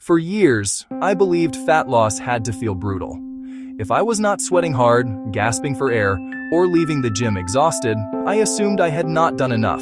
For years, I believed fat loss had to feel brutal. If I was not sweating hard, gasping for air, or leaving the gym exhausted, I assumed I had not done enough.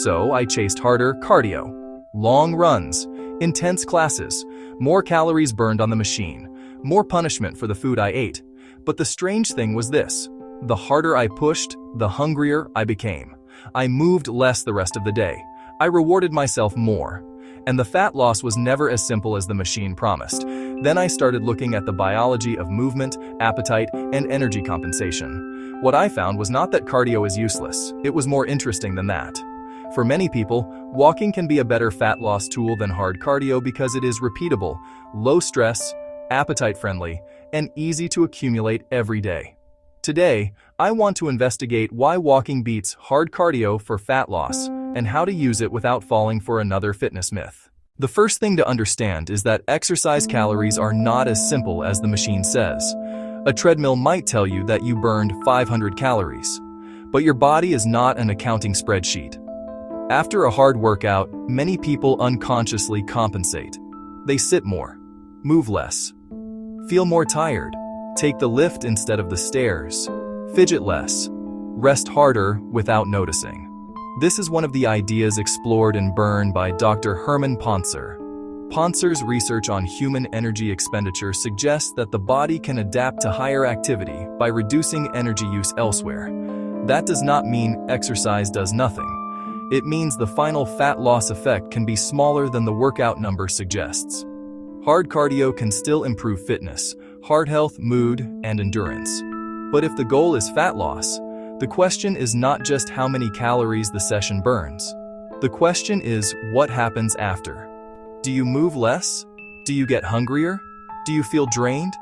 So I chased harder cardio, long runs, intense classes, more calories burned on the machine, more punishment for the food I ate. But the strange thing was this: the harder I pushed, the hungrier I became. I moved less the rest of the day. I rewarded myself more. And the fat loss was never as simple as the machine promised. Then I started looking at the biology of movement, appetite, and energy compensation. What I found was not that cardio is useless. It was more interesting than that. For many people, walking can be a better fat loss tool than hard cardio because it is repeatable, low stress, appetite-friendly, and easy to accumulate every day. Today, I want to investigate why walking beats hard cardio for fat loss and how to use it without falling for another fitness myth. The first thing to understand is that exercise calories are not as simple as the machine says. A treadmill might tell you that you burned 500 calories, but your body is not an accounting spreadsheet. After a hard workout, many people unconsciously compensate. They sit more, move less, feel more tired, take the lift instead of the stairs, fidget less, rest harder without noticing. This is one of the ideas explored in Burn by Dr. Herman Pontzer. Pontzer's research on human energy expenditure suggests that the body can adapt to higher activity by reducing energy use elsewhere. That does not mean exercise does nothing. It means the final fat loss effect can be smaller than the workout number suggests. Hard cardio can still improve fitness, heart health, mood, and endurance. But if the goal is fat loss, the question is not just how many calories the session burns. The question is what happens after. Do you move less? Do you get hungrier? Do you feel drained?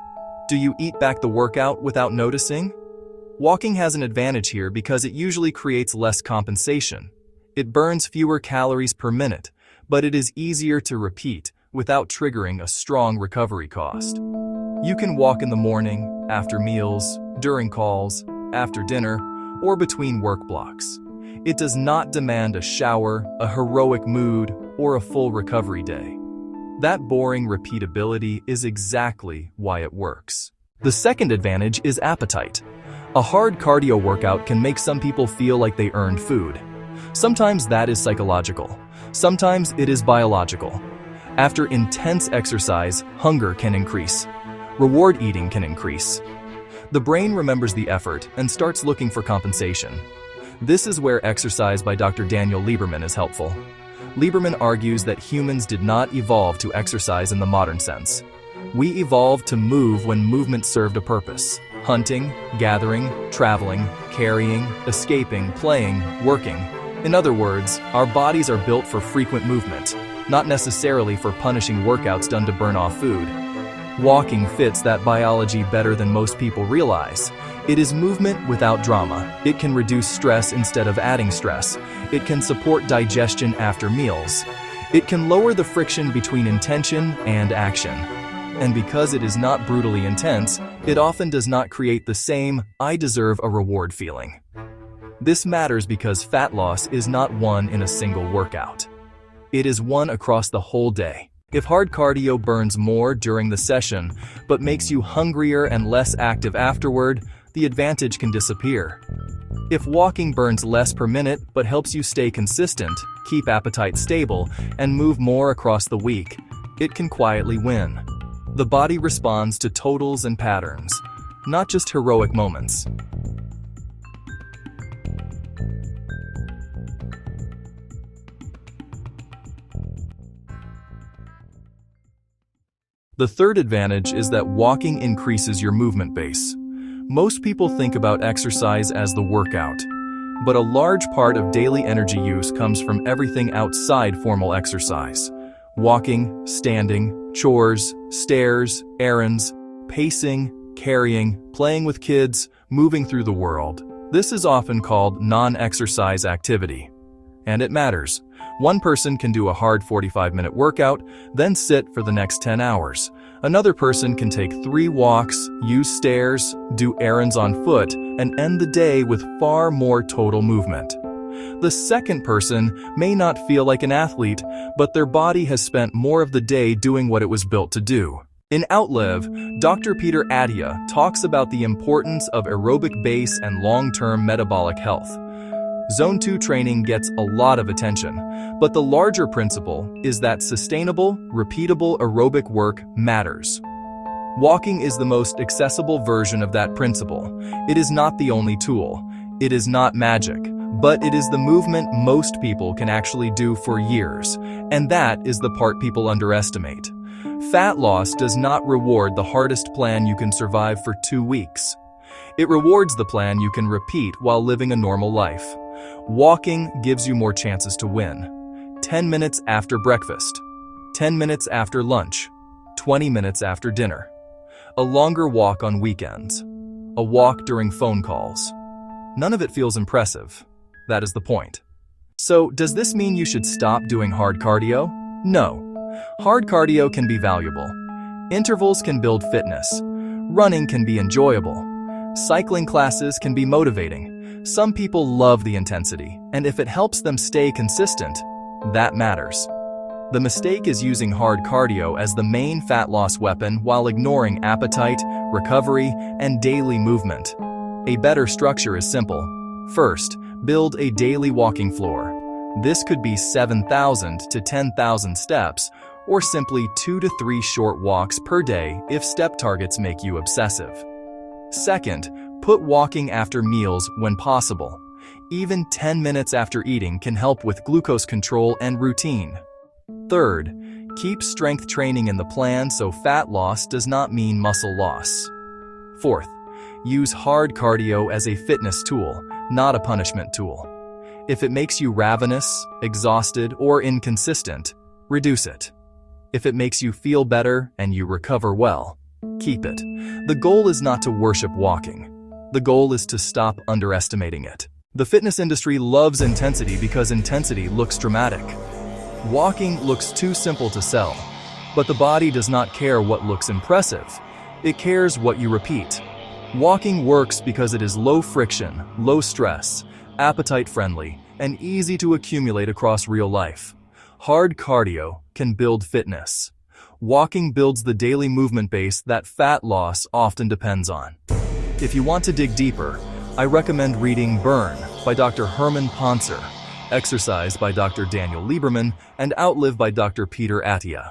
Do you eat back the workout without noticing? Walking has an advantage here because it usually creates less compensation. It burns fewer calories per minute, but it is easier to repeat without triggering a strong recovery cost. You can walk in the morning, after meals, during calls, after dinner, or between work blocks. It does not demand a shower, a heroic mood, or a full recovery day. That boring repeatability is exactly why it works. The second advantage is appetite. A hard cardio workout can make some people feel like they earned food. Sometimes that is psychological. Sometimes it is biological. After intense exercise, hunger can increase. Reward eating can increase. The brain remembers the effort and starts looking for compensation. This is where exercise by Dr. Daniel Lieberman is helpful. Lieberman argues that humans did not evolve to exercise in the modern sense. We evolved to move when movement served a purpose. Hunting, gathering, traveling, carrying, escaping, playing, working. In other words, our bodies are built for frequent movement, not necessarily for punishing workouts done to burn off food. Walking fits that biology better than most people realize. It is movement without drama. It can reduce stress instead of adding stress. It can support digestion after meals. It can lower the friction between intention and action. And because it is not brutally intense, it often does not create the same "I deserve a reward" feeling. This matters because fat loss is not won in a single workout. It is won across the whole day. If hard cardio burns more during the session, but makes you hungrier and less active afterward, the advantage can disappear. If walking burns less per minute, but helps you stay consistent, keep appetite stable, and move more across the week, it can quietly win. The body responds to totals and patterns, not just heroic moments. The third advantage is that walking increases your movement base. Most people think about exercise as the workout, but a large part of daily energy use comes from everything outside formal exercise. Walking, standing, chores, stairs, errands, pacing, carrying, playing with kids, moving through the world. This is often called non-exercise activity. And it matters. One person can do a hard 45-minute workout, then sit for the next 10 hours. Another person can take 3 walks, use stairs, do errands on foot, and end the day with far more total movement. The second person may not feel like an athlete, but their body has spent more of the day doing what it was built to do. In Outlive, Dr. Peter Attia talks about the importance of aerobic base and long-term metabolic health. Zone 2 training gets a lot of attention, but the larger principle is that sustainable, repeatable aerobic work matters. Walking is the most accessible version of that principle. It is not the only tool. It is not magic, but it is the movement most people can actually do for years, and that is the part people underestimate. Fat loss does not reward the hardest plan you can survive for 2 weeks. It rewards the plan you can repeat while living a normal life. Walking gives you more chances to win. 10 minutes after breakfast, 10 minutes after lunch, 20 minutes after dinner. A longer walk on weekends, a walk during phone calls. None of it feels impressive. That is the point. So, does this mean you should stop doing hard cardio? No. Hard cardio can be valuable. Intervals can build fitness. Running can be enjoyable. Cycling classes can be motivating. Some people love the intensity, and if it helps them stay consistent, that matters. The mistake is using hard cardio as the main fat loss weapon while ignoring appetite, recovery, and daily movement. A better structure is simple. First, build a daily walking floor. This could be 7,000 to 10,000 steps, or simply 2 to 3 short walks per day if step targets make you obsessive. Second, put walking after meals when possible. Even 10 minutes after eating can help with glucose control and routine. Third, keep strength training in the plan so fat loss does not mean muscle loss. Fourth, use hard cardio as a fitness tool, not a punishment tool. If it makes you ravenous, exhausted, or inconsistent, reduce it. If it makes you feel better and you recover well, keep it. The goal is not to worship walking. The goal is to stop underestimating it. The fitness industry loves intensity because intensity looks dramatic. Walking looks too simple to sell, but the body does not care what looks impressive. It cares what you repeat. Walking works because it is low friction, low stress, appetite friendly, and easy to accumulate across real life. Hard cardio can build fitness. Walking builds the daily movement base that fat loss often depends on. If you want to dig deeper, I recommend reading Burn by Dr. Herman Pontzer, Exercise by Dr. Lieberman, and Outlive by Dr. Peter Attia.